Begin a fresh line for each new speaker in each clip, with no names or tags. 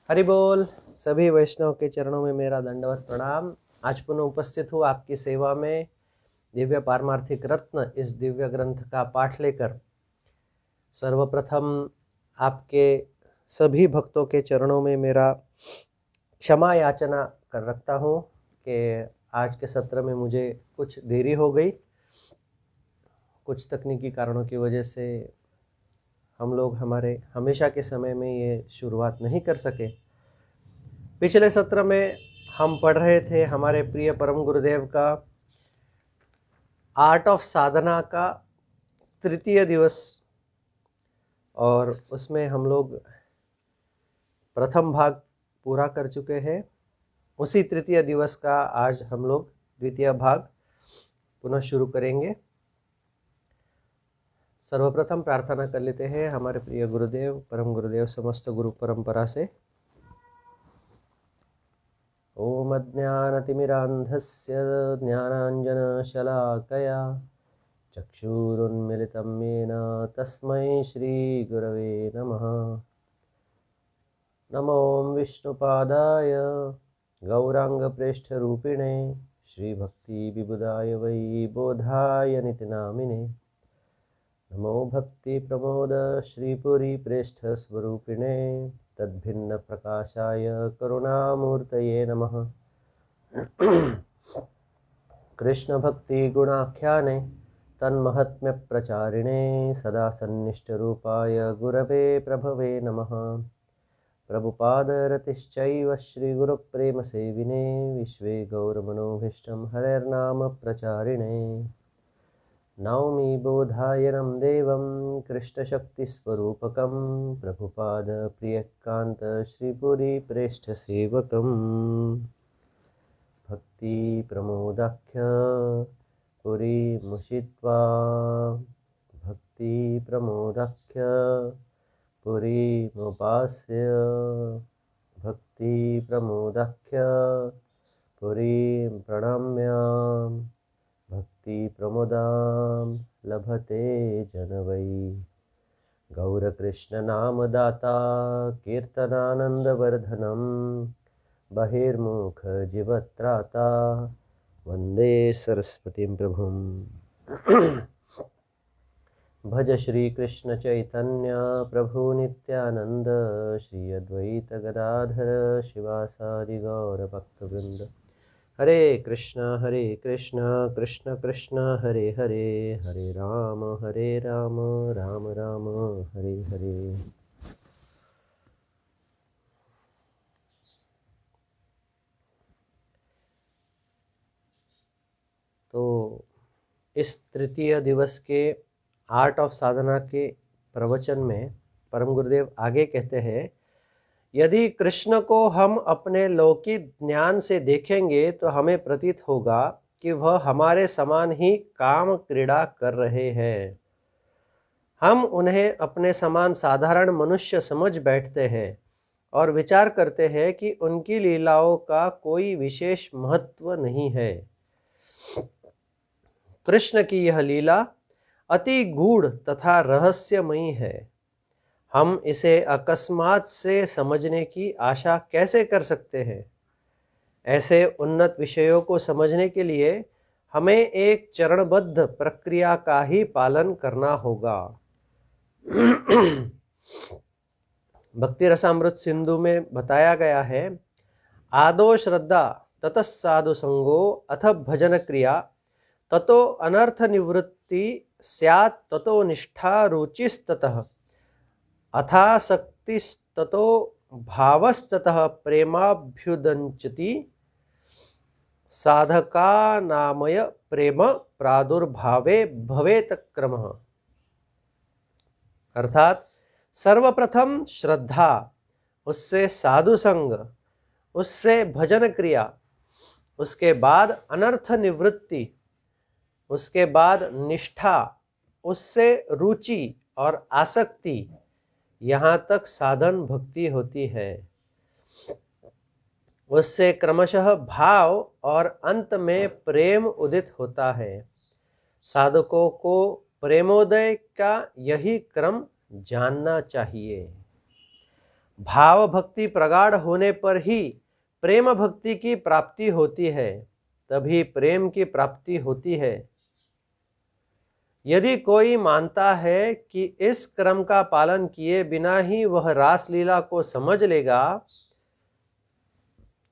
हरि बोल। सभी वैष्णव के चरणों में मेरा दंडवत प्रणाम। आज पुनः उपस्थित हूँ आपकी सेवा में दिव्य पारमार्थिक रत्न इस दिव्य ग्रंथ का पाठ लेकर। सर्वप्रथम आपके सभी भक्तों के चरणों में मेरा क्षमा याचना कर रखता हूँ कि आज के सत्र में मुझे कुछ देरी हो गई। कुछ तकनीकी कारणों की वजह से हम लोग हमारे हमेशा के समय में ये शुरुआत नहीं कर सके। पिछले सत्र में हम पढ़ रहे थे हमारे प्रिय परम गुरुदेव का आर्ट ऑफ साधना का तृतीय दिवस, और उसमें हम लोग प्रथम भाग पूरा कर चुके हैं। उसी तृतीय दिवस का आज हम लोग द्वितीय भाग पुनः शुरू करेंगे। सर्वप्रथम प्रार्थना कर लेते हैं हमारे प्रिय गुरुदेव परम गुरुदेव समस्त गुरु परंपरा से। ओम अज्ञानतिमिरान्धस्य ज्ञानाञ्जनशलाकया चक्षुरुन्मिलितं येन तस्मै श्रीगुरवे नमः। नमो विष्णुपादाय गौराङ्गप्रेष्ठरूपिणे श्रीभक्तिविबुधाय वै बोधाय नितिनामिने। नमो भक्तिप्रमोद श्रीपुरीप्रेष्ठस्वरूपिणे तद्भिन्नप्रकाशाय करुणामूर्तये नमः। कृष्णभक्तिगुणाख्याने तन्महात्म्यप्रचारिणे सदा सन्निष्टरूपाय गुरवे प्रभवे नमः। प्रभुपादरतिश्चैव श्रीगुरुप्रेमसेविने विश्वे गौरमनोभीष्टं हरेर्नाम प्रचारिणे। नौमि बोधायनं देवं कृष्णशक्तिस्वरूपकं प्रभुपाद प्रियकान्त श्रीपुरीप्रेष्ठसेवकम्। भक्तिप्रमोदाख्य पुरीमुषित्वा भक्तिप्रमोदाख्य पुरीमुपास्य भक्तिप्रमोदाख्य पुरीं प्रणम्य भक्तिप्रमोदां लभते जन वै। गौरकृष्णनामदाता कीर्तनानन्दवर्धनं बहिर्मुखजीवत्राता वन्दे सरस्वतीं प्रभुं। भज श्री कृष्ण चैतन्य प्रभु नित्यानंद श्री अद्वैत गदाधर शिवासादि गौर भक्तवृंद। हरे कृष्ण कृष्ण कृष्ण हरे हरे, हरे राम राम राम हरे हरे। तो इस तृतीय दिवस के आर्ट ऑफ साधना के प्रवचन में परम गुरुदेव आगे कहते हैं, यदि कृष्ण को हम अपने लौकिक ज्ञान से देखेंगे तो हमें प्रतीत होगा कि वह हमारे समान ही काम क्रीड़ा कर रहे हैं। हम उन्हें अपने समान साधारण मनुष्य समझ बैठते हैं और विचार करते हैं कि उनकी लीलाओं का कोई विशेष महत्व नहीं है। कृष्ण की यह लीला अति गूढ़ तथा रहस्यमयी है। हम इसे अकस्मात से समझने की आशा कैसे कर सकते हैं? ऐसे उन्नत विषयों को समझने के लिए हमें एक चरणबद्ध प्रक्रिया का ही पालन करना होगा। भक्ति रसामृत सिंधु में बताया गया है, आदो श्रद्धा ततः साधु संगो अथ भजन क्रिया ततो अनर्थ निवृत्ति स्यात् ततो निष्ठा रुचिस्ततः अथासक्तिस्ततो भावस्ततः प्रेमाभ्युदंचति साधकानामय प्रेम प्रादुर्भावे भवेत क्रमः। अर्थात सर्वप्रथम श्रद्धा, उससे साधु संग, उससे भजन क्रिया, उसके बाद अनर्थ निवृत्ति, उसके बाद निष्ठा, उससे रुचि और आसक्ति, यहाँ तक साधन भक्ति होती है। उससे क्रमशः भाव और अंत में प्रेम उदित होता है। साधकों को प्रेमोदय का यही क्रम जानना चाहिए। भाव भक्ति प्रगाढ़ होने पर ही प्रेम भक्ति की प्राप्ति होती है, तभी प्रेम की प्राप्ति होती है। यदि कोई मानता है कि इस क्रम का पालन किए बिना ही वह रासलीला को समझ लेगा,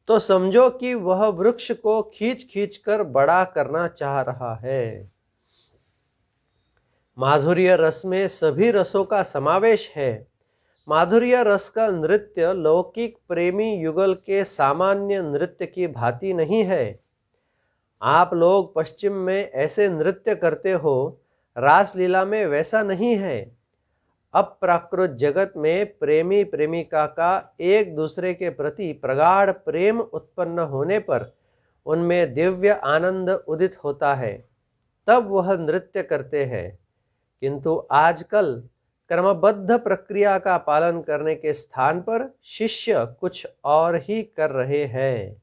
तो समझो कि वह वृक्ष को खींच खींच कर बड़ा करना चाह रहा है। माधुर्य रस में सभी रसों का समावेश है। माधुर्य रस का नृत्य लौकिक प्रेमी युगल के सामान्य नृत्य की भांति नहीं है। आप लोग पश्चिम में ऐसे नृत्य करते हो, रासलीला में वैसा नहीं है। अप्राकृत जगत में प्रेमी प्रेमिका का एक दूसरे के प्रति प्रगाढ़ प्रेम उत्पन्न होने पर उनमें दिव्य आनंद उदित होता है, तब वह नृत्य करते हैं। किंतु आजकल क्रमबद्ध प्रक्रिया का पालन करने के स्थान पर शिष्य कुछ और ही कर रहे हैं।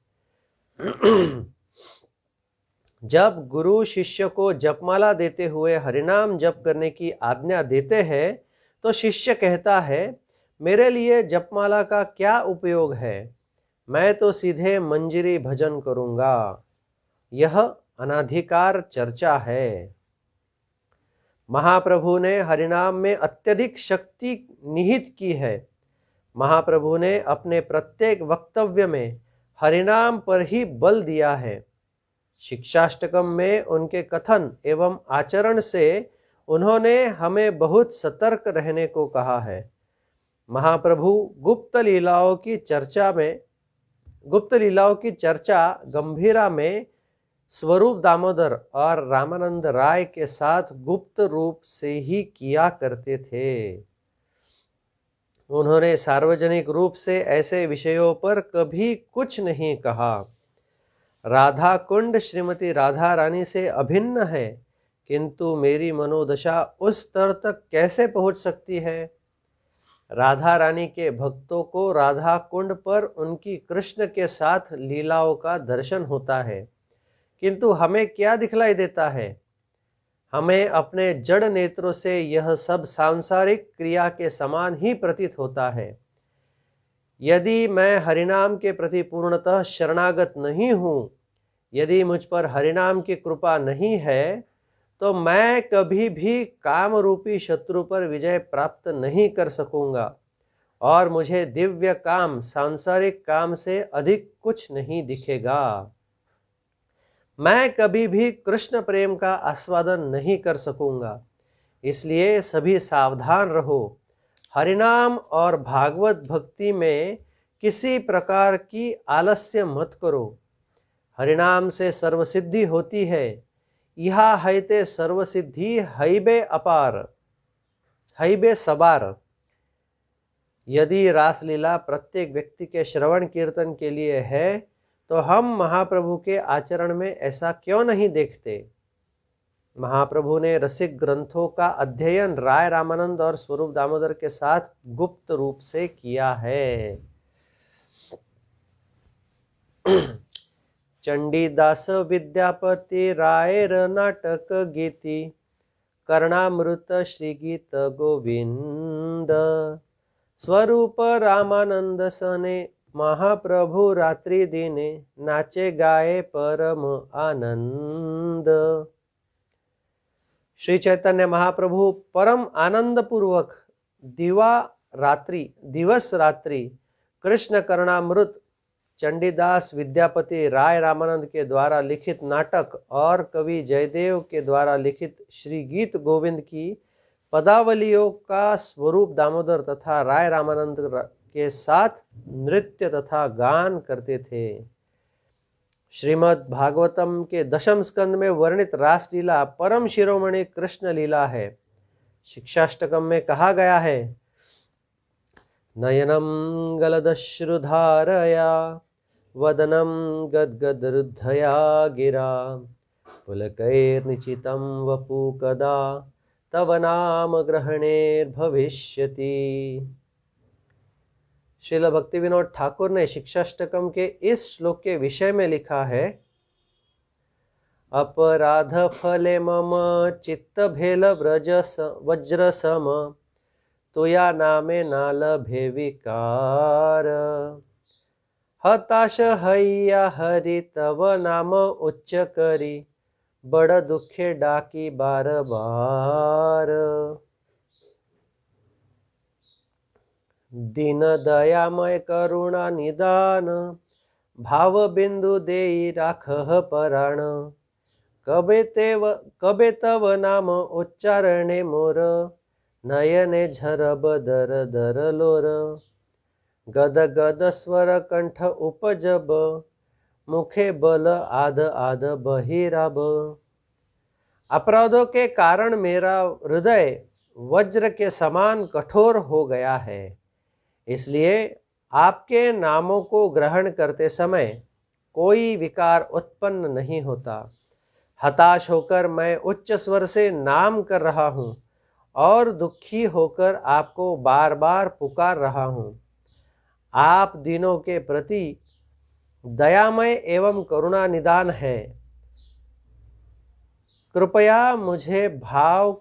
जब गुरु शिष्य को जपमाला देते हुए हरिनाम जप करने की आज्ञा देते हैं, तो शिष्य कहता है, मेरे लिए जपमाला का क्या उपयोग है, मैं तो सीधे मंजरी भजन करूंगा। यह अनाधिकार चर्चा है। महाप्रभु ने हरिनाम में अत्यधिक शक्ति निहित की है। महाप्रभु ने अपने प्रत्येक वक्तव्य में हरिनाम पर ही बल दिया है। शिक्षाष्टकम में उनके कथन एवं आचरण से उन्होंने हमें बहुत सतर्क रहने को कहा है। महाप्रभु गुप्त लीलाओं की चर्चा गंभीरा में स्वरूप दामोदर और रामानंद राय के साथ गुप्त रूप से ही किया करते थे। उन्होंने सार्वजनिक रूप से ऐसे विषयों पर कभी कुछ नहीं कहा। राधा कुंड श्रीमती राधा रानी से अभिन्न है, किंतु मेरी मनोदशा उस स्तर तक कैसे पहुंच सकती है? राधा रानी के भक्तों को राधा कुंड पर उनकी कृष्ण के साथ लीलाओं का दर्शन होता है, किंतु हमें क्या दिखलाई देता है? हमें अपने जड़ नेत्रों से यह सब सांसारिक क्रिया के समान ही प्रतीत होता है। यदि मैं हरिनाम के प्रति पूर्णतः शरणागत नहीं हूँ, यदि मुझ पर हरिनाम की कृपा नहीं है, तो मैं कभी भी काम रूपी शत्रु पर विजय प्राप्त नहीं कर सकूंगा और मुझे दिव्य काम सांसारिक काम से अधिक कुछ नहीं दिखेगा। मैं कभी भी कृष्ण प्रेम का आस्वादन नहीं कर सकूंगा। इसलिए सभी सावधान रहो। हरिनाम और भागवत भक्ति में किसी प्रकार की आलस्य मत करो। हरिनाम से सर्वसिद्धि होती है। यह हैते सर्वसिद्धि हैबे अपार हैबे सबार। यदि रासलीला प्रत्येक व्यक्ति के श्रवण कीर्तन के लिए है, तो हम महाप्रभु के आचरण में ऐसा क्यों नहीं देखते? महाप्रभु ने रसिक ग्रंथों का अध्ययन राय रामानंद और स्वरूप दामोदर के साथ गुप्त रूप से किया है। चंडीदास विद्यापति रायर नाटक गीति कर्णामृत श्री गीत गोविंद स्वरूप रामानंद सने महाप्रभु रात्रि दिने नाचे गाए परम आनंद। श्री चैतन्य महाप्रभु परम आनंद पूर्वक दिवस रात्रि कृष्ण कर्णामृत चंडीदास विद्यापति राय रामानंद के द्वारा लिखित नाटक और कवि जयदेव के द्वारा लिखित श्री गीत गोविंद की पदावलियों का स्वरूप दामोदर तथा राय रामानंद के साथ नृत्य तथा गान करते थे। श्रीमद् भागवतम के दशम स्कंद में वर्णित रासलीला परम शिरोमणि कृष्ण लीला है। शिक्षाष्टकम में कहा गया है, नयनम गलदश्रुधारया वदनम गद्गदरुद्धया गिरा पुलकैर्निचितं वपु कदा तव नाम ग्रहणेर्भविष्यति। श्रील भक्ति विनोद ठाकुर ने शिक्षाष्टकम के इस श्लोक के विषय में लिखा है, अपराध फले मम चित्त भेल वज्र सम तुया नामे ना लभे विकार। हताश हैया हरि तव नाम उच्च करी, बड़ दुखे डाकी बार बार। दीन दयामय करुणा निदान, भाव बिंदु देई राखह पराण। कबे तव नाम उच्चारणे मोर, नयने झरब दर दर लोर। गद गद स्वर कंठ उपजब, मुखे बल आध आध बहिराब। अपराधों के कारण मेरा हृदय वज्र के समान कठोर हो गया है, इसलिए आपके नामों को ग्रहण करते समय कोई विकार उत्पन्न नहीं होता। हताश होकर मैं उच्च स्वर से नाम कर रहा हूँ और दुखी होकर आपको बार बार पुकार रहा हूँ। आप दीनों के प्रति दयामय एवं करुणा निदान है। कृपया मुझे भाव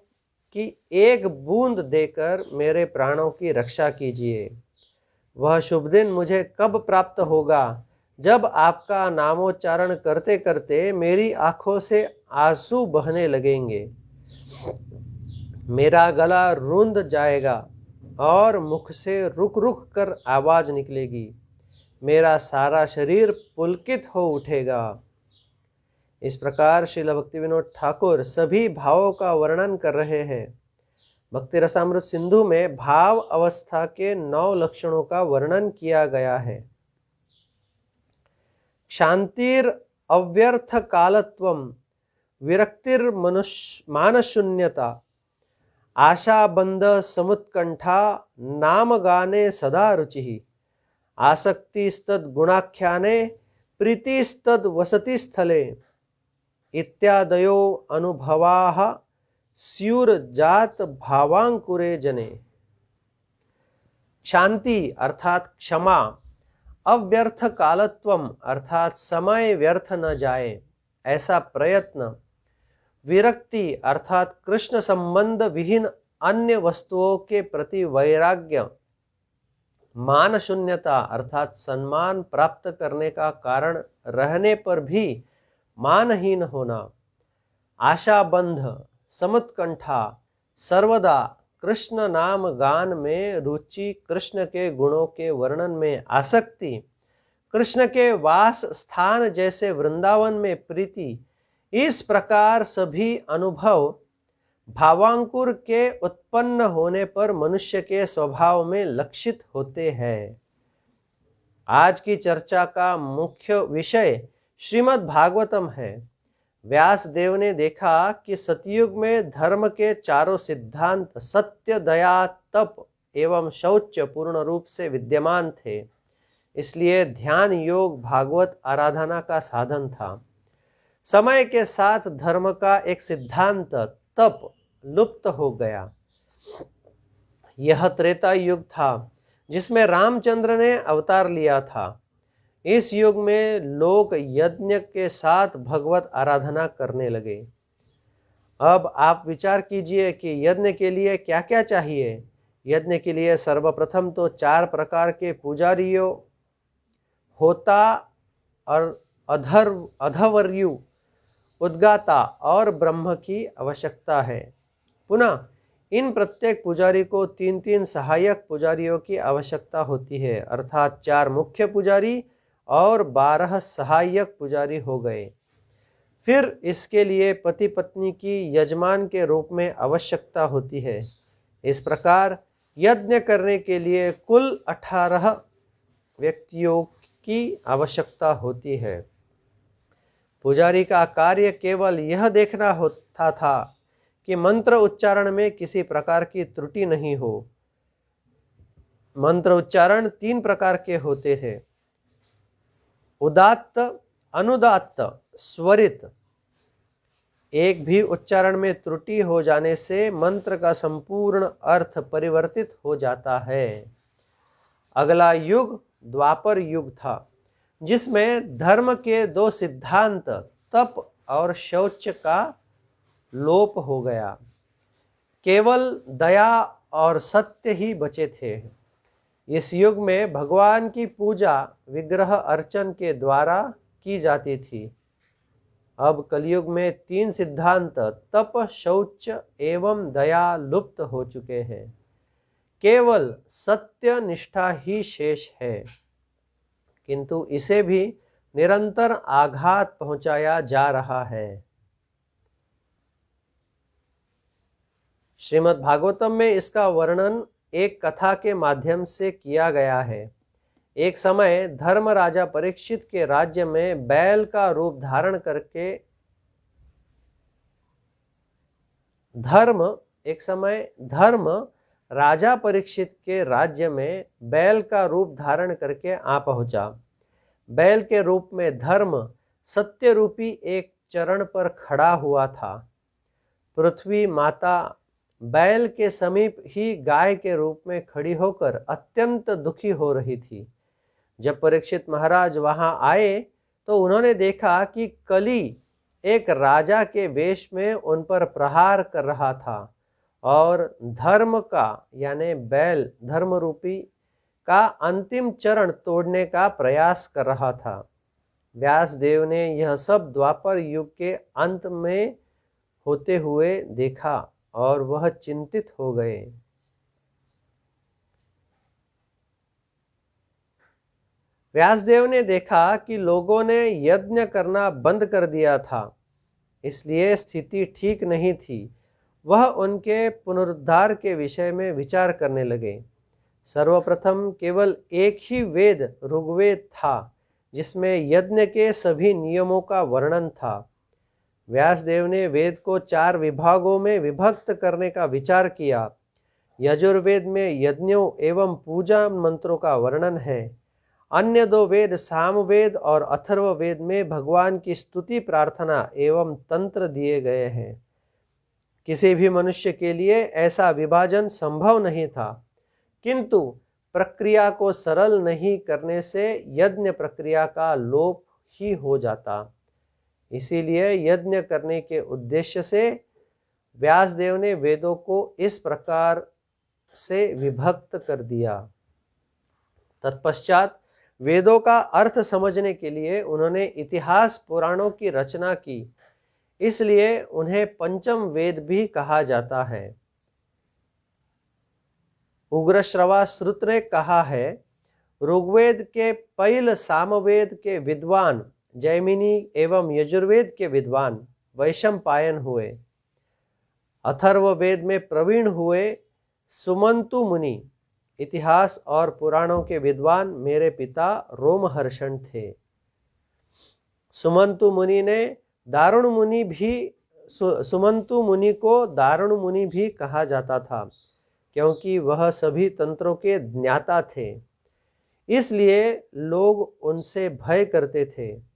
की एक बूंद देकर मेरे प्राणों की रक्षा कीजिए। वह शुभ दिन मुझे कब प्राप्त होगा जब आपका नामोच्चारण करते करते मेरी आंखों से आंसू बहने लगेंगे। मेरा गला रूंध जाएगा और मुख से रुक रुक कर आवाज निकलेगी। मेरा सारा शरीर पुलकित हो उठेगा। इस प्रकार श्रील भक्तिविनोद ठाकुर सभी भावों का वर्णन कर रहे हैं। भक्ति रसामृत सिंधु में भाव अवस्था के 9 लक्षणों का वर्णन किया गया है। शांतिर अव्यर्थ कालत्वम, विरक्तिर मानशून्यता, आशाबंध समुत्कंठा, नाम गाने सदा रुचि, आसक्तिस्तद गुणाख्याने, प्रीतिस्तद वसति स्थले इत्यादयो अनुभवाः स्युर्जात भावांकुरे जने। शांति अर्थात क्षमा, अव्यर्थ कालत्वम अर्थात समय व्यर्थ न जाए ऐसा प्रयत्न, विरक्ति अर्थात कृष्ण संबंध विहीन अन्य वस्तुओं के प्रति वैराग्य, मान शून्यता अर्थात सम्मान प्राप्त करने का कारण रहने पर भी मानहीन होना, आशाबंध, समुत्कंठा सर्वदा कृष्ण नाम गान में रुचि, कृष्ण के गुणों के वर्णन में आसक्ति, कृष्ण के वास स्थान जैसे वृंदावन में प्रीति, इस प्रकार सभी अनुभव भावांकुर के उत्पन्न होने पर मनुष्य के स्वभाव में लक्षित होते हैं। आज की चर्चा का मुख्य विषय श्रीमद् भागवतम है। व्यास देव ने देखा कि सतयुग में धर्म के चारों सिद्धांत सत्य, दया, तप एवं शौच पूर्ण रूप से विद्यमान थे, इसलिए ध्यान योग भागवत आराधना का साधन था। समय के साथ धर्म का एक सिद्धांत तप लुप्त हो गया। यह त्रेता युग था जिसमें रामचंद्र ने अवतार लिया था। इस युग में लोग यज्ञ के साथ भगवत आराधना करने लगे। अब आप विचार कीजिए कि यज्ञ के लिए क्या क्या चाहिए। यज्ञ के लिए सर्वप्रथम तो 4 प्रकार के पुजारियों, होता और अधवर्यु, उद्गाता और ब्रह्म की आवश्यकता है। पुनः इन प्रत्येक पुजारी को 3-3 सहायक पुजारियों की आवश्यकता होती है, अर्थात 4 मुख्य पुजारी और 12 सहायक पुजारी हो गए। फिर इसके लिए पति पत्नी की यजमान के रूप में आवश्यकता होती है। इस प्रकार यज्ञ करने के लिए कुल 18 व्यक्तियों की आवश्यकता होती है। पुजारी का कार्य केवल यह देखना होता था कि मंत्र उच्चारण में किसी प्रकार की त्रुटि नहीं हो। मंत्र उच्चारण 3 प्रकार के होते थे, उदात्त, अनुदात्त, स्वरित। एक भी उच्चारण में त्रुटि हो जाने से मंत्र का संपूर्ण अर्थ परिवर्तित हो जाता है। अगला युग द्वापर युग था, जिसमें धर्म के 2 सिद्धांत तप और शौच का लोप हो गया। केवल दया और सत्य ही बचे थे। इस युग में भगवान की पूजा विग्रह अर्चन के द्वारा की जाती थी। अब कलयुग में 3 सिद्धांत तप, शौच एवं दया लुप्त हो चुके हैं। केवल सत्य निष्ठा ही शेष है, किंतु इसे भी निरंतर आघात पहुंचाया जा रहा है। श्रीमद् भागवतम में इसका वर्णन एक कथा के माध्यम से किया गया है। एक समय धर्म राजा परीक्षित के राज्य में बैल का रूप धारण करके धर्म राजा परीक्षित के राज्य में बैल का रूप धारण करके आ पहुंचा। बैल के रूप में धर्म सत्य रूपी एक चरण पर खड़ा हुआ था। पृथ्वी माता बैल के समीप ही गाय के रूप में खड़ी होकर अत्यंत दुखी हो रही थी। जब परीक्षित महाराज वहां आए तो उन्होंने देखा कि कली एक राजा के वेश में उन पर प्रहार कर रहा था और धर्म का यानी बैल धर्म रूपी का अंतिम चरण तोड़ने का प्रयास कर रहा था। व्यास देव ने यह सब द्वापर युग के अंत में होते हुए देखा और वह चिंतित हो गए। व्यासदेव ने देखा कि लोगों ने यज्ञ करना बंद कर दिया था, इसलिए स्थिति ठीक नहीं थी। वह उनके पुनरुद्धार के विषय में विचार करने लगे। सर्वप्रथम केवल एक ही वेद ऋग्वेद था जिसमें यज्ञ के सभी नियमों का वर्णन था। व्यासदेव ने वेद को 4 विभागों में विभक्त करने का विचार किया। यजुर्वेद में यज्ञों एवं पूजा मंत्रों का वर्णन है। अन्य 2 वेद सामवेद और अथर्ववेद में भगवान की स्तुति प्रार्थना एवं तंत्र दिए गए हैं। किसी भी मनुष्य के लिए ऐसा विभाजन संभव नहीं था, किंतु प्रक्रिया को सरल नहीं करने से यज्ञ प्रक्रिया का लोप ही हो जाता। इसीलिए यज्ञ करने के उद्देश्य से व्यासदेव ने वेदों को इस प्रकार से विभक्त कर दिया। तत्पश्चात वेदों का अर्थ समझने के लिए उन्होंने इतिहास पुराणों की रचना की, इसलिए उन्हें पंचम वेद भी कहा जाता है। उग्रश्रवा श्रुत ने कहा है, ऋग्वेद के पैल सामवेद के विद्वान जैमिनी एवं यजुर्वेद के विद्वान वैशंपायन हुए। अथर्ववेद में प्रवीण हुए सुमंतु मुनि इतिहास और पुराणों के विद्वान मेरे पिता रोमहर्षण थे। सुमंतु मुनि को दारुण मुनि भी कहा जाता था, क्योंकि वह सभी तंत्रों के ज्ञाता थे, इसलिए लोग उनसे भय करते थे।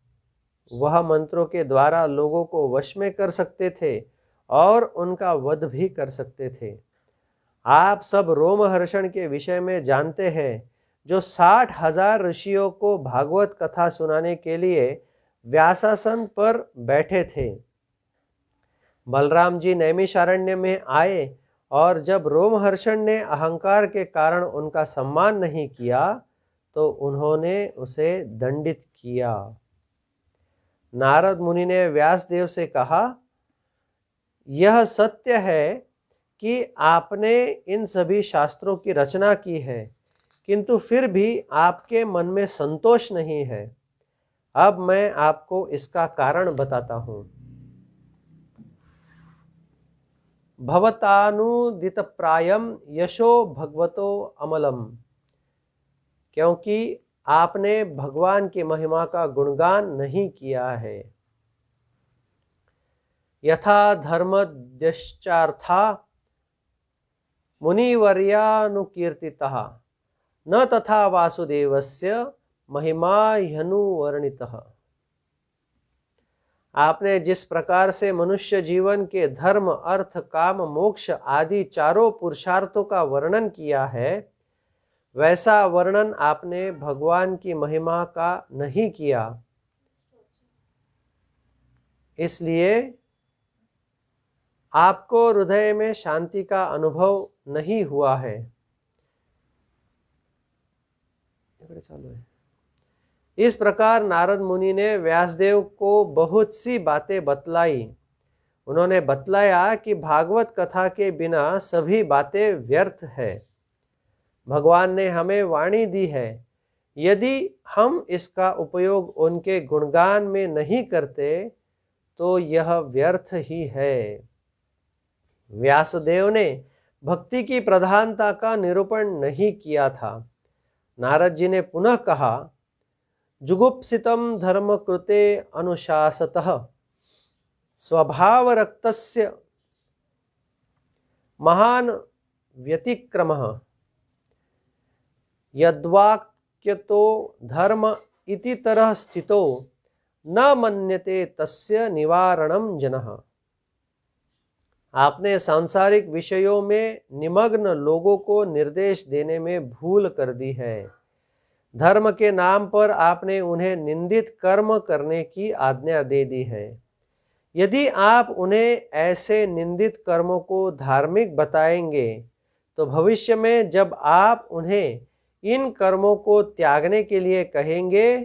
वह मंत्रों के द्वारा लोगों को वश में कर सकते थे और उनका वध भी कर सकते थे। आप सब रोमहर्षण के विषय में जानते हैं, जो 60,000 ऋषियों को भागवत कथा सुनाने के लिए व्यासासन पर बैठे थे। बलराम जी नैमिषारण्य में आए और जब रोमहर्षण ने अहंकार के कारण उनका सम्मान नहीं किया तो उन्होंने उसे दंडित किया। नारद मुनि ने व्यासदेव से कहा, यह सत्य है कि आपने इन सभी शास्त्रों की रचना की है, किंतु फिर भी आपके मन में संतोष नहीं है। अब मैं आपको इसका कारण बताता हूं। भवतानुदित प्रायम यशो भगवतो अमलम, क्योंकि आपने भगवान की महिमा का गुणगान नहीं किया है। यथा धर्मद्यश्चार्था मुनिवर्यानुकीर्तितः न तथा वासुदेवस्य महिमा ह्यनुवर्णितः। आपने जिस प्रकार से मनुष्य जीवन के धर्म, अर्थ, काम, मोक्ष आदि 4 पुरुषार्थों का वर्णन किया है, वैसा वर्णन आपने भगवान की महिमा का नहीं किया। इसलिए आपको हृदय में शांति का अनुभव नहीं हुआ है। इस प्रकार नारद मुनि ने व्यासदेव को बहुत सी बातें बतलाई। उन्होंने बतलाया कि भागवत कथा के बिना सभी बातें व्यर्थ है। भगवान ने हमें वाणी दी है, यदि हम इसका उपयोग उनके गुणगान में नहीं करते तो यह व्यर्थ ही है। व्यासदेव ने भक्ति की प्रधानता का निरूपण नहीं किया था। नारद जी ने पुनः कहा, जुगुप्सितम धर्म कृते अनुशासतः स्वभाव रक्तस्य महान व्यतिक्रमः यद्वाक्यतो धर्म इति तरह स्थितो न मन्यते तस्य निवारणम जनः। आपने सांसारिक विषयों में निमग्न लोगों को निर्देश देने में भूल कर दी है। धर्म के नाम पर आपने उन्हें निंदित कर्म करने की आज्ञा दे दी है। यदि आप उन्हें ऐसे निंदित कर्मों को धार्मिक बताएंगे तो भविष्य में जब आप उन्हें इन कर्मों को त्यागने के लिए कहेंगे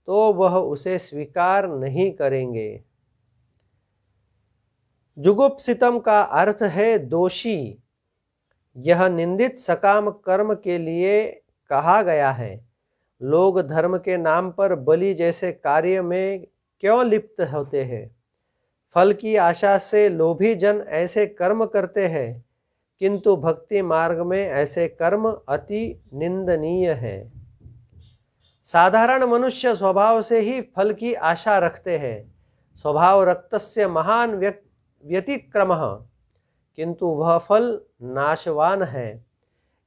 तो वह उसे स्वीकार नहीं करेंगे। जुगुप्सितम का अर्थ है दोषी। यह निंदित सकाम कर्म के लिए कहा गया है। लोग धर्म के नाम पर बलि जैसे कार्य में क्यों लिप्त होते हैं? फल की आशा से लोभी जन ऐसे कर्म करते हैं, किंतु भक्ति मार्ग में ऐसे कर्म अति निंदनीय है। साधारण मनुष्य स्वभाव से ही फल की आशा रखते हैं। स्वभाव रक्तस्य महान व्यतिक्रमः, किंतु वह फल नाशवान है।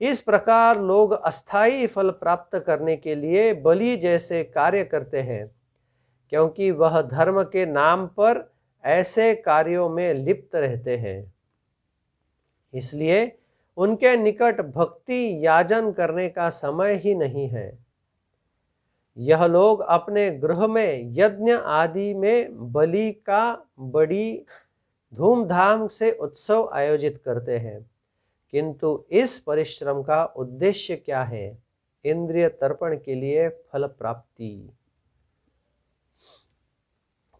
इस प्रकार लोग अस्थायी फल प्राप्त करने के लिए बलि जैसे कार्य करते हैं, क्योंकि वह धर्म के नाम पर ऐसे कार्यों में लिप्त रहते हैं। इसलिए उनके निकट भक्ति याजन करने का समय ही नहीं है। यह लोग अपने गृह में यज्ञ आदि में बलि का बड़ी धूमधाम से उत्सव आयोजित करते हैं, किंतु इस परिश्रम का उद्देश्य क्या है? इंद्रिय तर्पण के लिए फल प्राप्ति।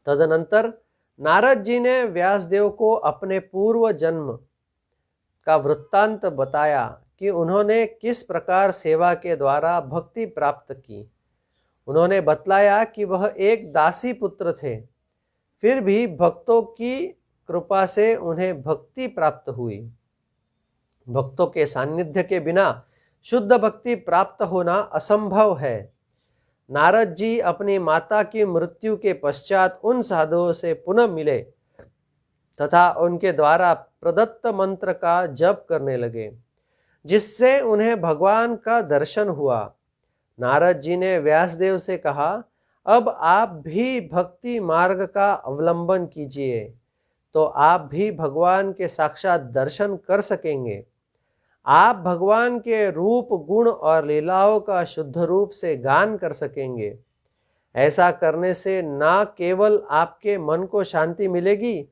तदनंतर नारद जी ने व्यासदेव को अपने पूर्व जन्म का वृत्तांत बताया कि उन्होंने किस प्रकार सेवा के द्वारा भक्ति प्राप्त की। उन्होंने बतलाया कि वह एक दासी पुत्र थे, फिर भी भक्तों की कृपा से उन्हें भक्ति प्राप्त हुई। भक्तों के सानिध्य के बिना शुद्ध भक्ति प्राप्त होना असंभव है। नारद जी अपनी माता की मृत्यु के पश्चात उन साधुओं से पुनः मिले तथा उनके द्वारा प्रदत्त मंत्र का जप करने लगे, जिससे उन्हें भगवान का दर्शन हुआ। नारद जी ने व्यासदेव से कहा, अब आप भी भक्ति मार्ग का अवलंबन कीजिए, तो आप भी भगवान के साक्षात दर्शन कर सकेंगे। आप भगवान के रूप, गुण और लीलाओं का शुद्ध रूप से गान कर सकेंगे। ऐसा करने से न केवल आपके मन को शांति मिलेगी,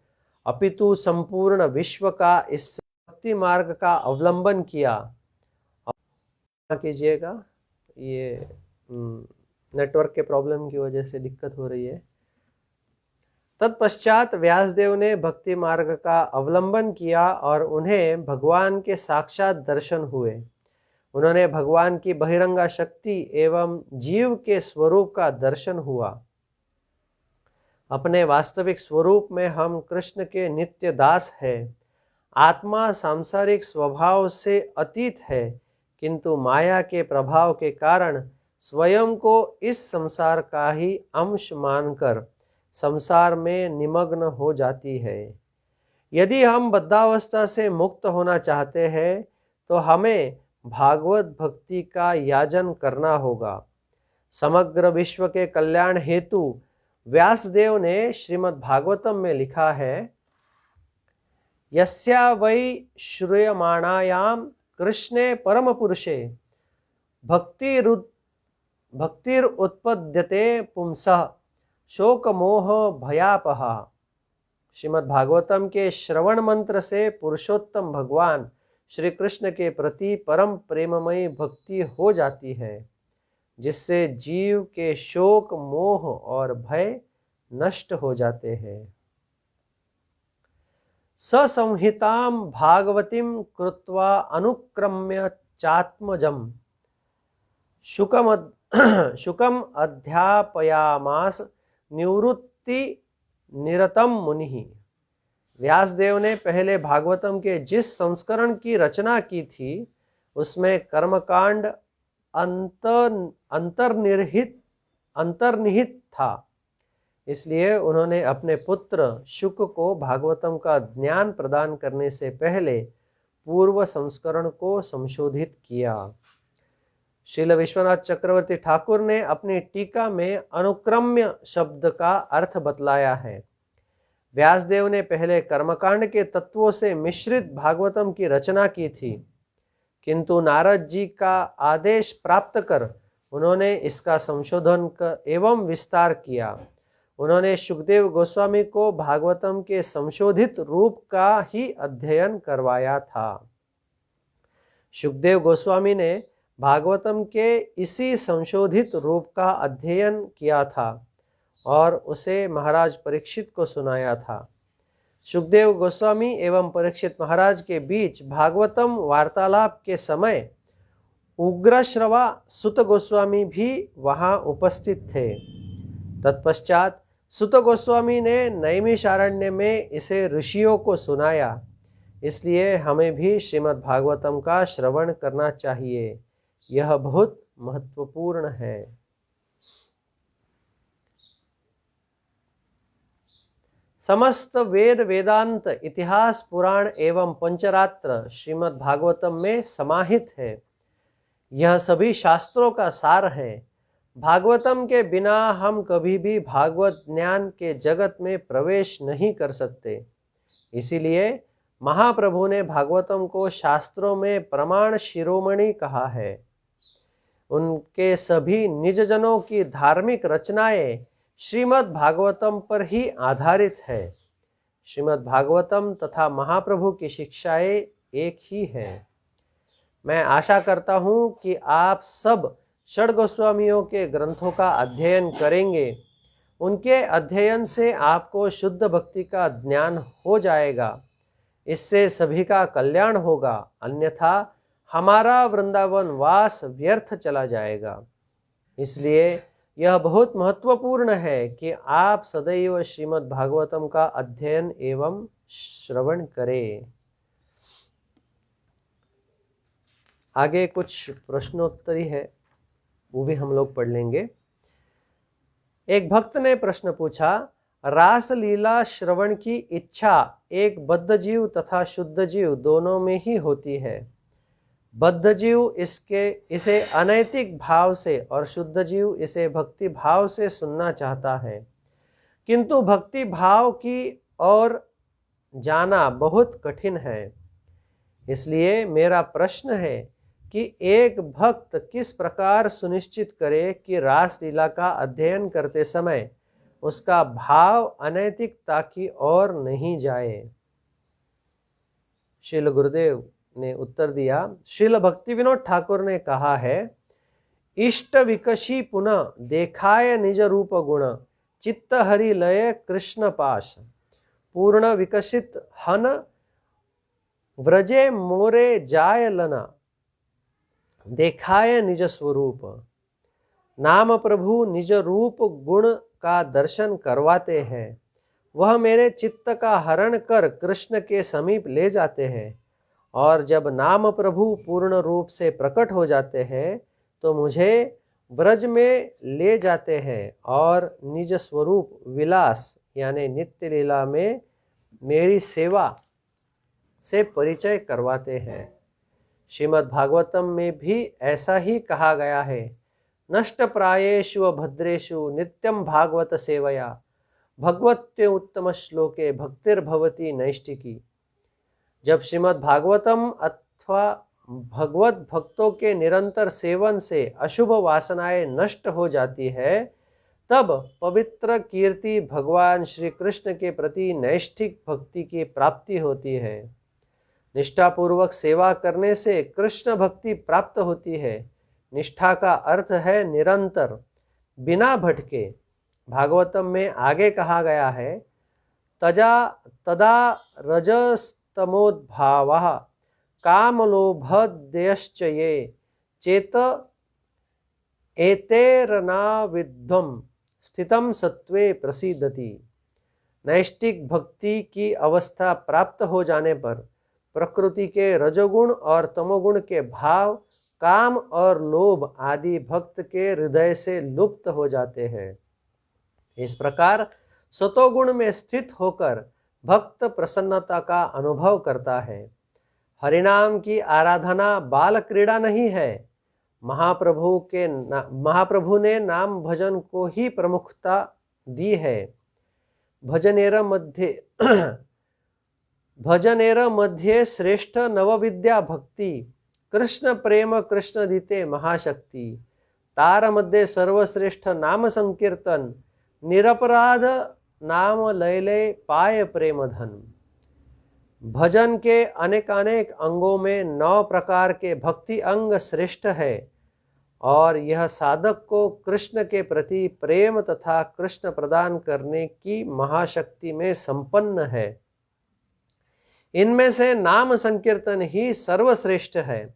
अपितु संपूर्ण विश्व का इस भक्ति मार्ग का अवलंबन किया। कीजिएगा, ये नेटवर्क के प्रॉब्लम की वजह से दिक्कत हो रही है। तत्पश्चात व्यासदेव ने भक्ति मार्ग का अवलंबन किया और उन्हें भगवान के साक्षात दर्शन हुए। उन्होंने भगवान की बहिरंगा शक्ति एवं जीव के स्वरूप का दर्शन हुआ। अपने वास्तविक स्वरूप में हम कृष्ण के नित्य दास हैं। आत्मा सांसारिक स्वभाव से अतीत है, किंतु माया के प्रभाव के कारण स्वयं को इस संसार का ही अंश मानकर संसार में निमग्न हो जाती है। यदि हम बद्धावस्था से मुक्त होना चाहते हैं तो हमें भागवत भक्ति का याजन करना होगा। समग्र विश्व के कल्याण हेतु व्यासदेव ने श्रीमद् भागवतम में लिखा है, यस्या वै श्रूयमाणायाम कृष्णे परम पुरुषे भक्तिर उत्पद्यते पुंसः शोक मोह भयापहा। श्रीमद् भागवतम के श्रवण मंत्र से पुरुषोत्तम भगवान श्री कृष्ण के प्रति परम प्रेममयी भक्ति हो जाती है, जिससे जीव के शोक, मोह और भय नष्ट हो जाते हैं। ससंहितां भागवतीं कृत्वा अनुक्रम्य चात्मजम् शुकम अध्यापयामास निवृत्ति निरतम मुनि। व्यासदेव ने पहले भागवतम के जिस संस्करण की रचना की थी उसमें कर्मकांड अंतर्निहित था, इसलिए उन्होंने अपने पुत्र शुक को भागवतम का ज्ञान प्रदान करने से पहले पूर्व संस्करण को संशोधित किया। श्रील विश्वनाथ चक्रवर्ती ठाकुर ने अपनी टीका में अनुक्रम्य शब्द का अर्थ बतलाया है। व्यासदेव ने पहले कर्मकांड के तत्वों से मिश्रित भागवतम की रचना की थी, किंतु नारद जी का आदेश प्राप्त कर उन्होंने इसका संशोधन एवं विस्तार किया। उन्होंने शुकदेव गोस्वामी को भागवतम के संशोधित रूप का ही अध्ययन करवाया था। शुकदेव गोस्वामी ने भागवतम के इसी संशोधित रूप का अध्ययन किया था और उसे महाराज परीक्षित को सुनाया था। शुकदेव गोस्वामी एवं परीक्षित महाराज के बीच भागवतम वार्तालाप के समय उग्रश्रवा सुत गोस्वामी भी वहां उपस्थित थे। तत्पश्चात सुत गोस्वामी ने नैमिषारण्य में इसे ऋषियों को सुनाया, इसलिए हमें भी श्रीमद् भागवतम का श्रवण करना चाहिए। यह बहुत महत्वपूर्ण है। समस्त वेद, वेदांत, इतिहास, पुराण एवं पंचरात्र श्रीमद् भागवतम में समाहित है। यह सभी शास्त्रों का सार है। भागवतम के बिना हम कभी भी भागवत ज्ञान के जगत में प्रवेश नहीं कर सकते। इसीलिए महाप्रभु ने भागवतम को शास्त्रों में प्रमाण शिरोमणि कहा है। उनके सभी निजजनों की धार्मिक रचनाएं श्रीमद् भागवतम पर ही आधारित है। श्रीमद् भागवतम तथा महाप्रभु की शिक्षाएं एक ही है। मैं आशा करता हूं कि आप सब षड गोस्वामियों के ग्रंथों का अध्ययन करेंगे। उनके अध्ययन से आपको शुद्ध भक्ति का ज्ञान हो जाएगा। इससे सभी का कल्याण होगा, अन्यथा हमारा वृंदावन वास व्यर्थ चला जाएगा। इसलिए यह बहुत महत्वपूर्ण है कि आप सदैव श्रीमद् भागवतम का अध्ययन एवं श्रवण करें। आगे कुछ प्रश्नोत्तरी है, वो भी हम लोग पढ़ लेंगे। एक भक्त ने प्रश्न पूछा, रास लीला श्रवण की इच्छा एक बद्ध जीव तथा शुद्ध जीव दोनों में ही होती है। बद्ध जीव इसे अनैतिक भाव से और शुद्ध जीव इसे भक्ति भाव से सुनना चाहता है, किंतु भक्ति भाव की ओर जाना बहुत कठिन है। इसलिए मेरा प्रश्न है कि एक भक्त किस प्रकार सुनिश्चित करे कि रास लीला का अध्ययन करते समय उसका भाव अनैतिकता की ओर नहीं जाए। श्रील गुरुदेव ने उत्तर दिया, श्रील भक्ति विनोद ठाकुर ने कहा है, इष्ट विकसी पुनः देखाय निज रूप गुण, चित्त हरि लय कृष्ण पाश, पूर्ण विकसित हन व्रजे मोरे जाय लना, देखाय निज स्वरूप। नाम प्रभु निज रूप गुण का दर्शन करवाते हैं। वह मेरे चित्त का हरण कर कृष्ण के समीप ले जाते हैं, और जब नाम प्रभु पूर्ण रूप से प्रकट हो जाते हैं तो मुझे ब्रज में ले जाते हैं और निज स्वरूप विलास यानी नित्य लीला में मेरी सेवा से परिचय करवाते हैं। श्रीमद् भागवतम में भी ऐसा ही कहा गया है, नष्ट प्रायेषु भद्रेषु नित्यं भागवत सेवया, भगवत्य उत्तम श्लोके भक्तिर्भवती नैष्टिकी। जब श्रीमद् भागवतम अथवा भगवत भक्तों के निरंतर सेवन से अशुभ वासनाएं नष्ट हो जाती है, तब पवित्र कीर्ति भगवान श्री कृष्ण के प्रति नैष्ठिक भक्ति की प्राप्ति होती है। निष्ठापूर्वक सेवा करने से कृष्ण भक्ति प्राप्त होती है। निष्ठा का अर्थ है निरंतर, बिना भटके। भागवतम में आगे कहा गया है, तदा रजस्तमोद्भावः कामलोभदयश्च ये चेत एतेरनाविध्वं स्थितं सत्त्वे प्रसीदति। नैष्टिक भक्ति की अवस्था प्राप्त हो जाने पर प्रकृति के रजोगुण और तमोगुण के भाव, काम और लोभ आदि भक्त के हृदय से लुप्त हो जाते हैं। इस प्रकार सतोगुण में स्थित होकर भक्त प्रसन्नता का अनुभव करता है। हरिनाम की आराधना बाल क्रीड़ा नहीं है। महाप्रभु ने नाम भजन को ही प्रमुखता दी है। भजनेर मध्ये श्रेष्ठ नवविद्या भक्ति, कृष्ण प्रेम कृष्ण दीते महाशक्ति। तार मध्ये सर्वश्रेष्ठ नाम संकीर्तन, निरपराध नाम लैले पाय प्रेम धन। भजन के अनेकानेक अंगों में 9 प्रकार के भक्ति अंग श्रेष्ठ है और यह साधक को कृष्ण के प्रति प्रेम तथा कृष्ण प्रदान करने की महाशक्ति में संपन्न है। इनमें से नाम संकीर्तन ही सर्वश्रेष्ठ है।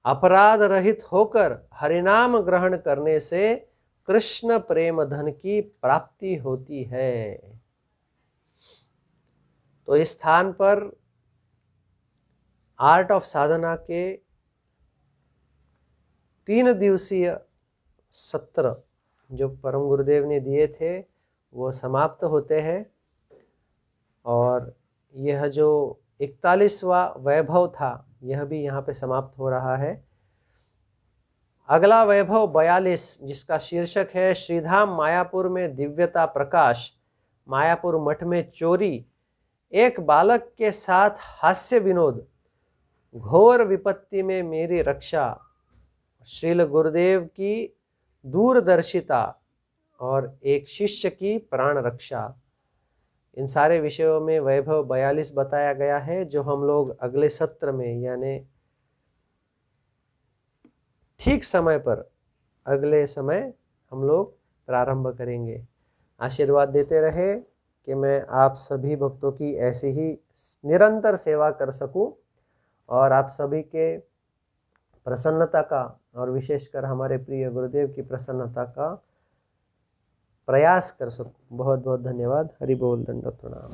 अपराध रहित होकर हरिनाम ग्रहण करने से कृष्ण प्रेम धन की प्राप्ति होती है। तो इस स्थान पर आर्ट ऑफ साधना के 3 दिवसीय सत्र जो परम गुरुदेव ने दिए थे वो समाप्त होते हैं और यह जो 41वां वैभव था यह भी यहाँ पे समाप्त हो रहा है। अगला वैभव 42 जिसका शीर्षक है श्रीधाम मायापुर में दिव्यता प्रकाश, मायापुर मठ में चोरी, एक बालक के साथ हास्य विनोद, घोर विपत्ति में मेरी रक्षा, श्रील गुरुदेव की दूरदर्शिता और एक शिष्य की प्राण रक्षा। इन सारे विषयों में वैभव 42 बताया गया है जो हम लोग अगले सत्र में यानी ठीक समय पर अगले समय हम लोग प्रारंभ करेंगे। आशीर्वाद देते रहे कि मैं आप सभी भक्तों की ऐसी ही निरंतर सेवा कर सकूं और आप सभी के प्रसन्नता का और विशेषकर हमारे प्रिय गुरुदेव की प्रसन्नता का प्रयास कर सकूं। बहुत बहुत धन्यवाद। हरि बोल, दंडवत प्रणाम।